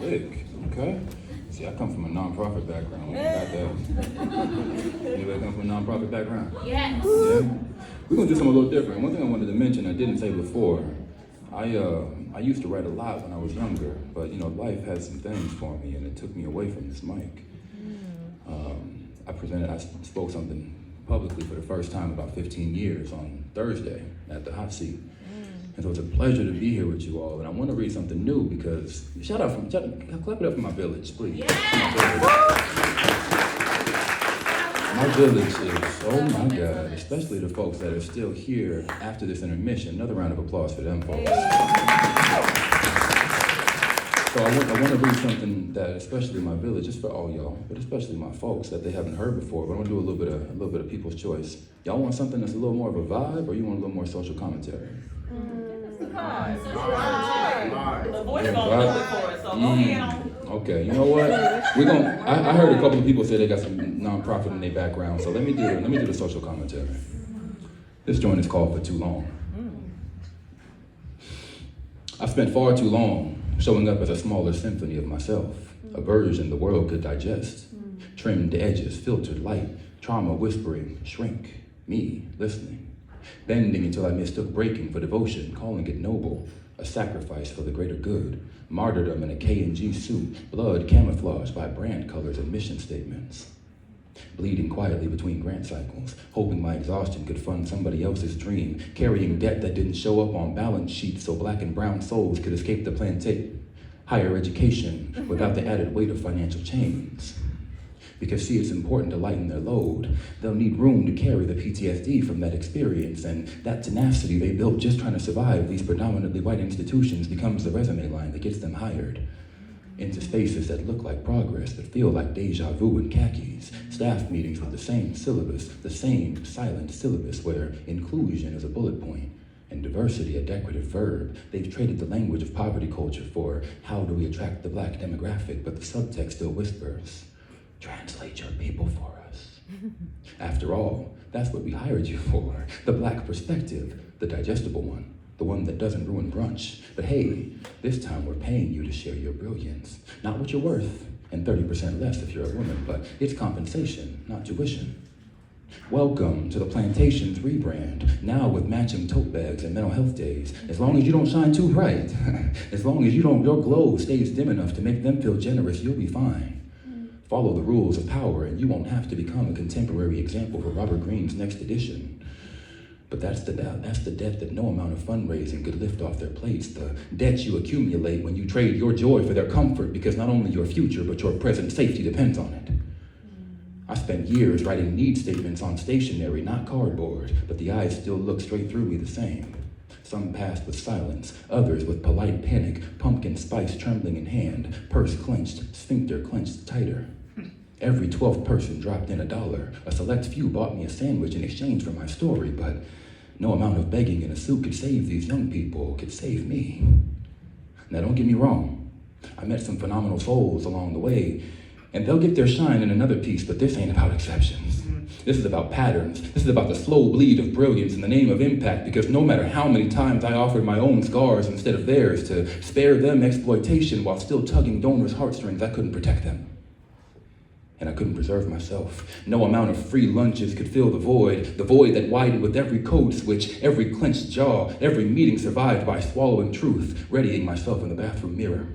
Slick, okay. See, I come from a nonprofit background. We got that. Anybody come from a nonprofit background? Yes. Yeah. We're gonna do something a little different. One thing I wanted to mention I didn't say before. I used to write a lot when I was younger, but life had some things for me, and it took me away from this mic. I spoke something publicly for the first time in about 15 years on Thursday at the hot seat. And so it's a pleasure to be here with you all. And I want to read something new because, clap it up for my village, please. My village is, oh my God, especially the folks that are still here after this intermission. Another round of applause for them folks. So I want to read something that, especially my village, just for all y'all, but especially my folks that they haven't heard before. But I want to do a little bit of people's choice. Y'all want something that's a little more of a vibe, or you want a little more social commentary? The voice gonna do it for us, so go ahead on. Okay, you know what? I heard a couple of people say they got some nonprofit in their background, so let me do the social commentary. This joint is called For Too Long. I spent far too long showing up as a smaller symphony of myself, a version the world could digest. Trimmed edges, filtered light, trauma whispering, shrink, me listening. Bending until I mistook breaking for devotion, calling it noble, a sacrifice for the greater good. Martyrdom in a K&G suit, blood camouflaged by brand colors and mission statements. Bleeding quietly between grant cycles, hoping my exhaustion could fund somebody else's dream, carrying debt that didn't show up on balance sheets so black and brown souls could escape the plantation. Higher education without the added weight of financial chains. Because see, it's important to lighten their load. They'll need room to carry the PTSD from that experience, and that tenacity they built just trying to survive these predominantly white institutions becomes the resume line that gets them hired. Into spaces that look like progress, but feel like deja vu in khakis. Staff meetings with the same syllabus, the same silent syllabus where inclusion is a bullet point and diversity a decorative verb. They've traded the language of poverty culture for how do we attract the black demographic, but the subtext still whispers, translate your people for us. After all, that's what we hired you for. The black perspective, the digestible one, the one that doesn't ruin brunch. But hey, this time we're paying you to share your brilliance. Not what you're worth, and 30% less if you're a woman, but it's compensation, not tuition. Welcome to the Plantation's rebrand, now with matching tote bags and mental health days. As long as you don't shine too bright, as long as your glow stays dim enough to make them feel generous, you'll be fine. Follow the rules of power and you won't have to become a contemporary example for Robert Greene's next edition. But that's the debt that no amount of fundraising could lift off their plates, the debt you accumulate when you trade your joy for their comfort because not only your future but your present safety depends on it. I spent years writing need statements on stationery, not cardboard, but the eyes still look straight through me the same. Some passed with silence, others with polite panic, pumpkin spice trembling in hand, purse clenched, sphincter clenched tighter. Every 12th person dropped in $1. A select few bought me a sandwich in exchange for my story, but no amount of begging in a suit could save these young people, could save me. Now don't get me wrong, I met some phenomenal souls along the way, and they'll get their shine in another piece, but this ain't about exceptions. This is about patterns. This is about the slow bleed of brilliance in the name of impact, because no matter how many times I offered my own scars instead of theirs to spare them exploitation while still tugging donors' heartstrings, I couldn't protect them. And I couldn't preserve myself. No amount of free lunches could fill the void that widened with every code switch, every clenched jaw, every meeting survived by swallowing truth, readying myself in the bathroom mirror.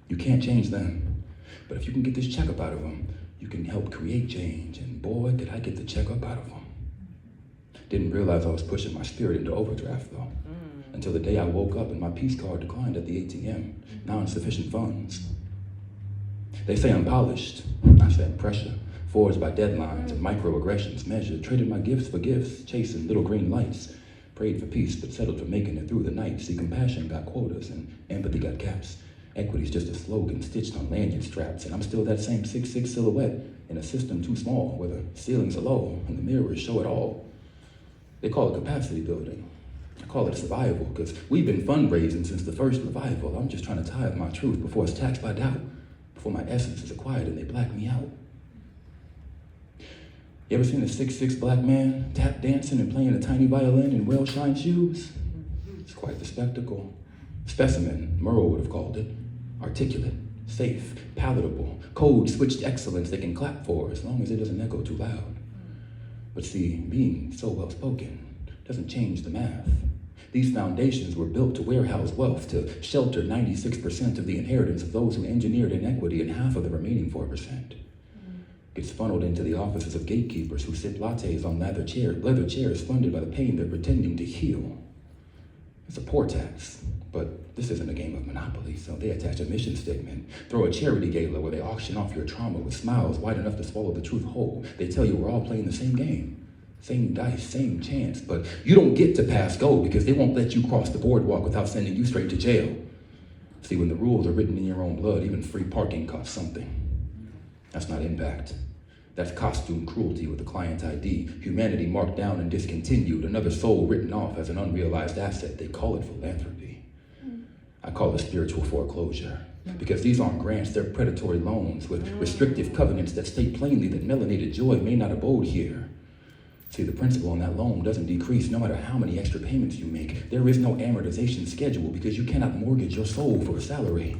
You can't change them, but if you can get this checkup out of them, you can help create change, and boy, did I get the checkup out of them. Didn't realize I was pushing my spirit into overdraft though, until the day I woke up and my Peace card declined at the ATM, now insufficient funds. They say I'm polished, I say I'm pressure, forged by deadlines and microaggressions measured, traded my gifts for gifts, chasing little green lights, prayed for peace but settled for making it through the night. See, compassion got quotas and empathy got caps. Equity's just a slogan stitched on lanyard straps, and I'm still that same 6'6" silhouette in a system too small where the ceilings are low and the mirrors show it all. They call it capacity building. I call it survival, because we've been fundraising since the first revival. I'm just trying to tithe my truth before it's taxed by doubt, before my essence is acquired and they black me out. You ever seen a 6'6" black man tap dancing and playing a tiny violin in well-shined shoes? It's quite the spectacle. Specimen, Merle would have called it. Articulate, safe, palatable, code switched to excellence they can clap for as long as it doesn't echo too loud. But see, being so well-spoken doesn't change the math. These foundations were built to warehouse wealth, to shelter 96% of the inheritance of those who engineered inequity and half of the remaining 4%. Gets funneled into the offices of gatekeepers who sip lattes on leather chairs funded by the pain they're pretending to heal. It's a poor tax, but this isn't a game of Monopoly, so they attach a mission statement, throw a charity gala where they auction off your trauma with smiles wide enough to swallow the truth whole. They tell you we're all playing the same game. Same dice, same chance, but you don't get to pass go because they won't let you cross the boardwalk without sending you straight to jail. See, when the rules are written in your own blood, even free parking costs something. That's not impact. That's costume cruelty with a client ID, humanity marked down and discontinued, another soul written off as an unrealized asset. They call it philanthropy. I call it spiritual foreclosure. Because these aren't grants, they're predatory loans with restrictive covenants that state plainly that melanated joy may not abode here. See, the principal on that loan doesn't decrease no matter how many extra payments you make. There is no amortization schedule because you cannot mortgage your soul for a salary.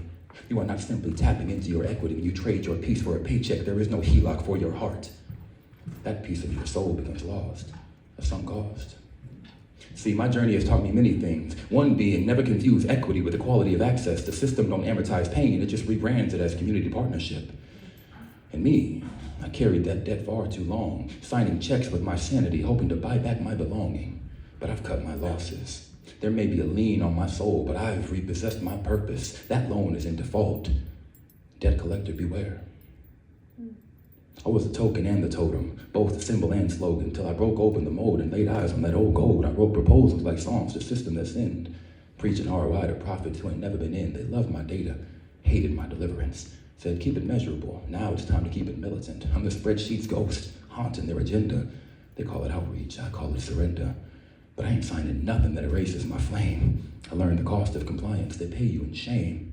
You are not simply tapping into your equity when you trade your peace for a paycheck. There is no HELOC for your heart. That piece of your soul becomes lost, a sunk cost. See, my journey has taught me many things. One being, never confuse equity with equality of access. The system don't amortize pain, it just rebrands it as community partnership. And me, I carried that debt far too long, signing checks with my sanity, hoping to buy back my belonging. But I've cut my losses. There may be a lien on my soul, but I've repossessed my purpose. That loan is in default. Debt collector, beware. I was the token and the totem, both the symbol and slogan, till I broke open the mold and laid eyes on that old gold. I wrote proposals like songs to system that sinned, preaching ROI to prophets who ain't never been in. They loved my data, hated my deliverance, said keep it measurable. Now it's time to keep it militant. I'm the spreadsheet's ghost, haunting their agenda. They call it outreach, I call it surrender. But I ain't signing nothing that erases my flame. I learned the cost of compliance. They pay you in shame.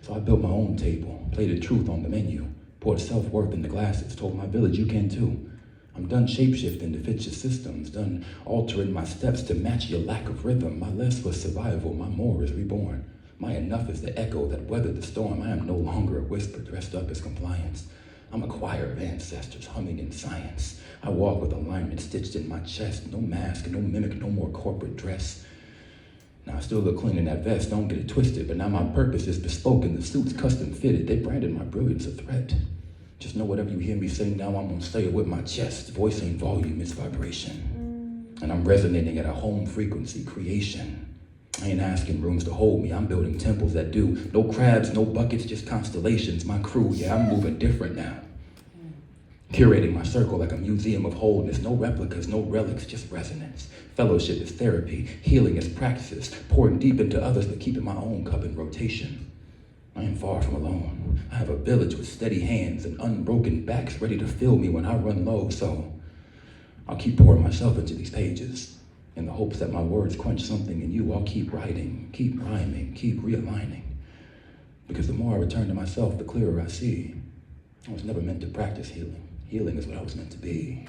So I built my own table, plated truth on the menu, poured self-worth into glasses, told my village you can too. I'm done shape-shifting to fit your systems, done altering my steps to match your lack of rhythm. My less was survival, my more is reborn. My enough is the echo that weathered the storm. I am no longer a whisper dressed up as compliance. I'm a choir of ancestors humming in science. I walk with alignment stitched in my chest. No mask, no mimic, no more corporate dress. Now I still look clean in that vest, don't get it twisted, but now my purpose is bespoke and the suit's custom fitted. They branded my brilliance a threat. Just know whatever you hear me say now, I'm gonna say it with my chest. Voice ain't volume, it's vibration. And I'm resonating at a home frequency, creation. I ain't asking rooms to hold me, I'm building temples that do. No crabs, no buckets, just constellations. My crew, yeah, I'm moving different now. Curating my circle like a museum of wholeness. No replicas, no relics, just resonance. Fellowship is therapy, healing is practices. Pouring deep into others but keeping my own cup in rotation. I am far from alone. I have a village with steady hands and unbroken backs ready to fill me when I run low, so I'll keep pouring myself into these pages. In the hopes that my words quench something in you, I'll keep writing, keep rhyming, keep realigning. Because the more I return to myself, the clearer I see. I was never meant to practice healing. Healing is what I was meant to be.